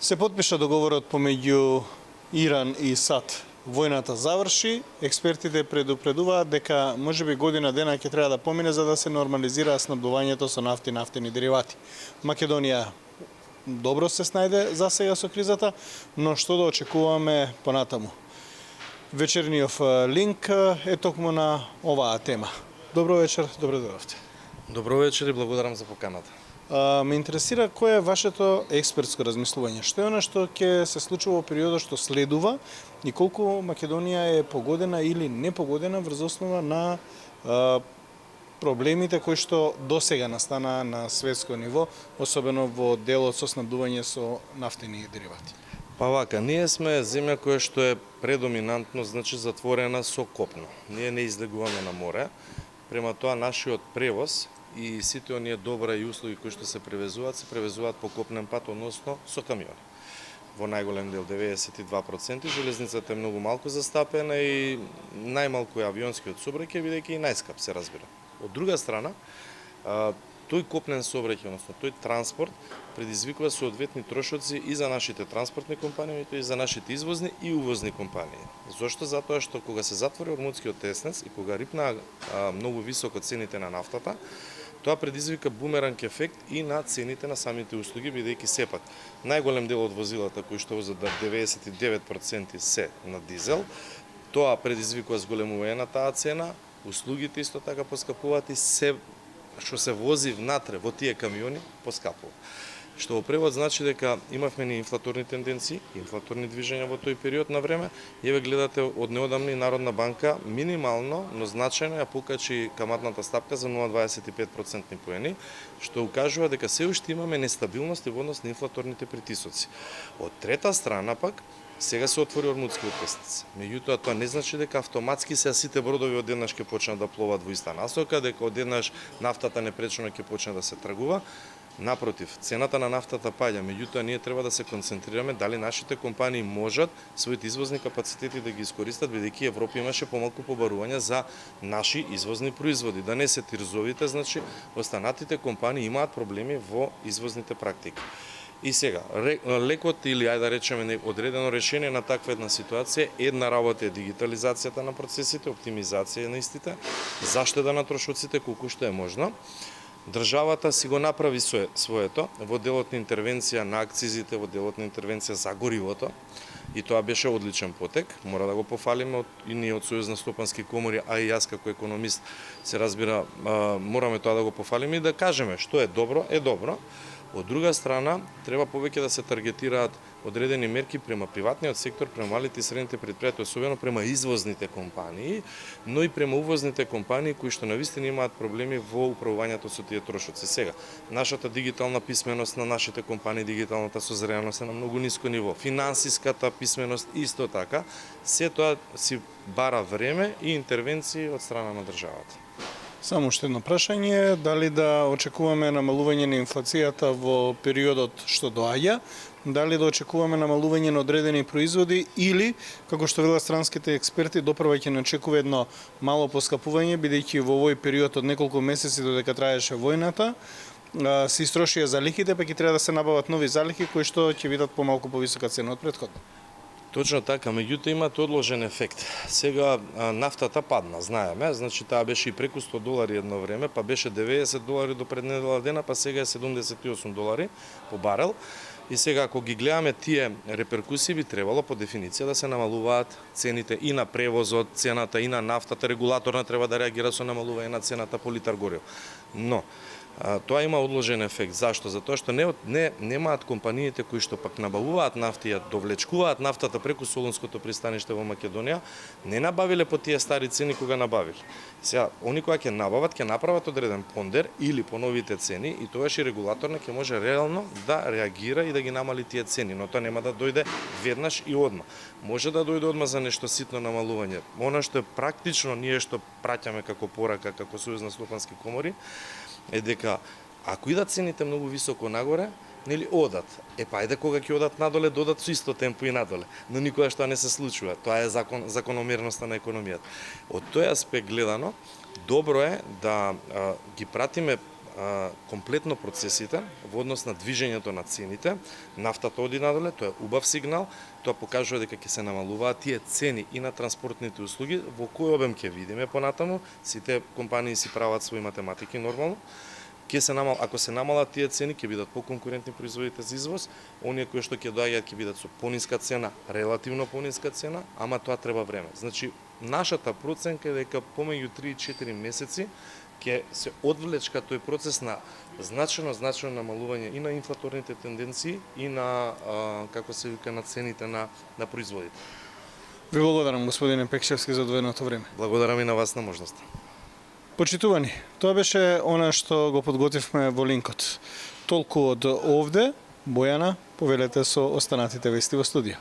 Се потпиша договорот помеѓу Иран и САД. Војната заврши, експертите предупредуваат дека можеби година дена ќе треба да помине за да се нормализира снабдувањето со нафта и нафтени деривати. Македонија добро се снајде за сега со кризата, но што да очекуваме понатаму? Вечерниот линк е токму на оваа тема. Добро вечер, добро дојдовте. Добро вечер и благодарам за поканата. Ме интересира кој е вашето експертско размислување. Што е она што ќе се случува во периодот што следува и колку Македонија е погодена или не погодена врз основа на проблемите кои што досега настана на светско ниво, особено во делот со снабдување со нафтени деривати. Па вака, ние сме земја која што е предоминантно, значи затворена со копно. Ние не излегуваме на море. Према тоа нашиот превоз и сите оние добра и услуги кои што се превезуваат по копнен пат, односно со камиони. Во најголем дел 92%, железницата е многу малку застапена и најмалку е авионскиот сообраќај, бидејќи и најскап се разбира. Од друга страна, тој копнен сообраќај, односно тој транспорт предизвикува соодветни трошоци и за нашите транспортни компании, и за нашите извозни и увозни компании. Зошто? Затоа што кога се затвори Ормудскиот теснец и кога рипна многу високо цените на нафтата, тоа предизвика бумеранг ефект и на цените на самите услуги, бидејќи сепак најголем дел од возилата кои што возат 99% се на дизел, тоа предизвикува зголемување на таа цена, услугите исто така поскапуваат и се што се вози внатре во тие камиони поскапува. Што во превод значи дека имавме ни инфлаторни тенденции, инфлаторни движења во тој период на време. Еве гледате од неодамна и Народна банка минимално, но значајно ја покачи каматната стапка за 0,25% поени, што укажува дека се уште имаме нестабилност во однос на инфлаторните притисоци. Од трета страна пак, сега се отвори Ормудскиот теснец. Меѓутоа тоа не значи дека автоматски се сите бродови одеднаш ќе почнат да пловат во иста насока, дека одеднаш нафтата непречено ќе почне да се тргува. Напротив, цената на нафтата паѓа, меѓутоа ние треба да се концентрираме дали нашите компании можат своите извозни капацитети да ги искористат, бидејќи Европа имаше помалку побарувања за наши извозни производи. Да не се тирзовите, значи останатите компании имаат проблеми во извозните практики. И сега, лекот или ајде да речеме одредено решение на таква една ситуација, една работа е дигитализацијата на процесите, оптимизација на истите, заштеда на трошоците колку што е можно. Државата си го направи своето во делот на интервенција на акцизите, во делот на интервенција за горивото, и тоа беше одличен потек. Мора да го пофалиме и ние од Сојуз на стопански комори, а и јас како економист се разбира, мораме тоа да го пофалиме и да кажеме што е добро, е добро. Од друга страна, треба повеќе да се таргетираат одредени мерки према приватниот сектор, према малите и средните претпријатија, особено према извозните компании, но и према увозните компании кои што навистина имаат проблеми во управувањето со тие трошоци. Сега, нашата дигитална писменост на нашите компании, дигиталната созреаност е на многу ниско ниво. Финансиската писменост исто така, се тоа си бара време и интервенции од страна на државата. Само уште едно прашање, дали да очекуваме намалување на инфлацијата во периодот што доаѓа, дали да очекуваме намалување на одредени производи или, како што велат странските експерти, допрва ќе начекува едно мало поскапување, бидејќи во овој период од неколку месеци додека траеше војната, се истрошија залихите, па ќе треба да се набават нови залихи кои што ќе бидат помалку повисока цена од претходно. Точно така, меѓутоа имат одложен ефект. Сега нафтата падна, знаеме, значи таа беше и преку $100 едно време, па беше $90 до пред недела дена, па сега е $78 по барел. И сега ако ги гледаме тие реперкусии, би требало по дефиниција да се намалуваат цените и на превозот, цената и на нафтата, регулаторна треба да реагира со намалување на цената по литар гориво. Но тоа има одложен ефект. Зашто? Затоа што немаат компаниите кои што пак набавуваат нафта и ја довлечкуваат нафтата преку Солунското пристаниште во Македонија, не набавиле по тие стари цени кога набавиле. Сега, они кои ќе набават, ќе направат одреден пондер или по новите цени и тогаш и регулаторна ќе може реално да реагира и да ги намали тие цени, но тоа нема да дојде веднаш и одма. Може да дојде одма за нешто ситно намалување. Она што е практично ние што праќаме како порака, како Сојуз на стопански комори, е дека ако идат цените многу високо нагоре, нели одат. Па ајде кога ќе одат надоле, додат со исто темпо и надоле. Но никогаш тоа не се случува. Тоа е закономерноста на економијата. Од тој аспект гледано, добро е да ги пратиме комплетно процесите во однос на движењето на цените. Нафтата оди надоле, тоа е убав сигнал, тоа покажува дека ќе се намалуваат тие цени и на транспортните услуги, во кој обем ќе видиме понатаму, сите компании си прават своји математики нормално. Ако се намалат тие цени, ќе бидат поконкурентни производите за извоз, оние кои што ќе доаѓаат ќе бидат со пониска цена, релативно пониска цена, ама тоа треба време. Значи, нашата проценка е дека помеѓу 3 и 4 месеци ќе се одвлечка тој процес на значајно намалување и на инфлаторните тенденции и на како се вика на цените на производите. Ви благодарам, господине Пекшевски, за одвоеното време. Благодарам и на вас на можноста. Почитувани, тоа беше она што го подготвивме во линкот. Толку од овде, Бојана, повелете со останатите вести во студија.